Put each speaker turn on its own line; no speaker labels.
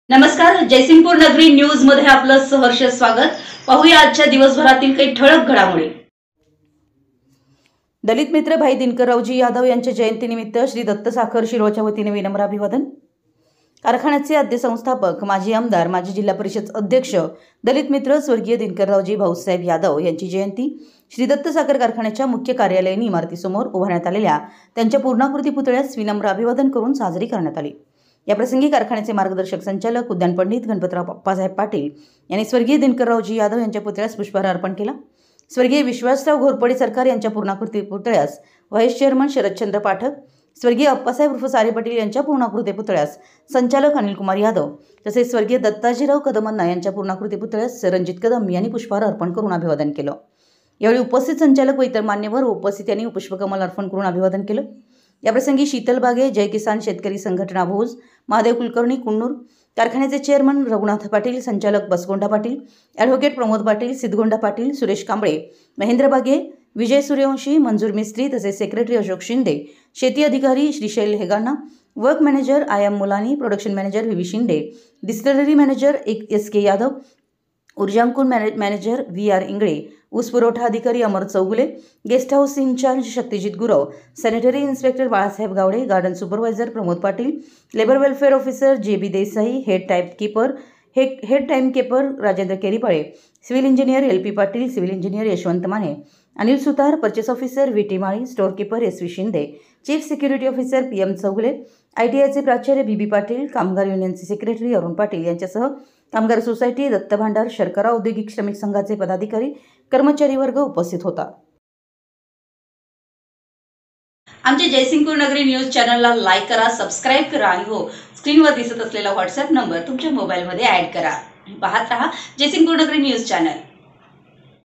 नमस्कार, जयसिंगपूर नगरी न्यूज मध्ये आपलं सहर्ष स्वागत। पाहूया आजच्या दिवसभरातील काही ठळक घडामोडी। दलित मित्र भाई दिनकररावजी यादव यांच्या जयंतीनिमित्त श्री दत्त साखर शिरोळच्या वतीने विनम्र अभिवादन। कारखान्याचे आद्य संस्थापक, माजी आमदार, माजी जिल्हा परिषद अध्यक्ष, दलित मित्र स्वर्गीय दिनकररावजी भाऊसाहेब यादव यांची जयंती श्री दत्त साखर कारखान्याच्या मुख्य कार्यालयीन इमारतीसमोर उभारण्यात आलेल्या त्यांच्या पूर्णाकृती पुतळ्यास विनम्र अभिवादन करून साजरी करण्यात आली। या प्रसंगी कारखान्याचे मार्गदर्शक संचालक उद्यान पंडित गणपतराव अप्पासाहेब पाटील यांनी स्वर्गीय दिनकररावजी यादव यांच्या पुतळ्यास पुष्पहार अर्पण केला। स्वर्गीय विश्वासराव घोरपडे सरकार यांच्या पूर्णाकृती पुतळ्यास व्हाईस चेअरमन शरदचंद्र पाठक, स्वर्गीय अप्पासाहेब उर्फ सारे पाटील यांच्या पूर्णाकृती पुतळ्यास संचालक अनिल कुमार यादव तसेच स्वर्गीय दत्ताजीराव कदमन्ना यांच्या पूर्णाकृती पुतळ्यास रणजित कदम यांनी पुष्पहार अर्पण करून अभिवादन केलं। यावेळी उपस्थित संचालक व इतर मान्यवर उपस्थितांनी पुष्पकमल अर्पण करून अभिवादन केलं। याप्रसंगी शीतल बागे, जय किसान शेतकरी संघटना भोज, महादेव कुलकर्णी कुन्नूर, कारखान्याचे चेअरमन रघुनाथ पाटील, संचालक बसगोंडा पाटील, ॲडव्होकेट प्रमोद पाटील, सिद्धगोंडा पाटील, सुरेश कांबळे, महेंद्र बागे, विजय सूर्यवंशी, मंजूर मिस्त्री तसेच सेक्रेटरी अशोक शिंदे, शेती अधिकारी Srisaila हेगाणा, work manager Ayam Mulani, production manager V Shinde, distillery manager S K Yadav, ऊर्जांकुन मॅनेजर व्ही आर इंगळे, ऊस पुरवठा अधिकारी Amar Chougule, guest house incharge Shaktijit Gurav, sanitary inspector Balasaheb Gawade, garden supervisor Pramod Patil, labour welfare officer J B. Desai, head timekeeper Rajendra Keripale, civil engineer L P. Patil, civil engineer Yashwant Mane, Anil Sutar, purchase officer V T. Mali, store keeper S V. Shinde, chief security officer P M. Chougule, ITIचे प्राचार्य BB. Patil, कामगार युनियनचे secretary Arun Patil यांच्यासह कामगार society, Datta भांडार, शर्करा औद्योगिक श्रमिक संघाचे पदाधिकारी, कर्मचारी वर्ग उपस्थित होता। आमच्या जयसिंगपूर नगरी न्यूज चॅनलला लाईक करा, सबस्क्राइब करा आणि हो, स्क्रीनवर दिसत असलेला व्हॉट्सअप नंबर तुमच्या मोबाईलमध्ये ॲड करा। पाहत रहा जयसिंगपूर नगरी न्यूज चॅनल।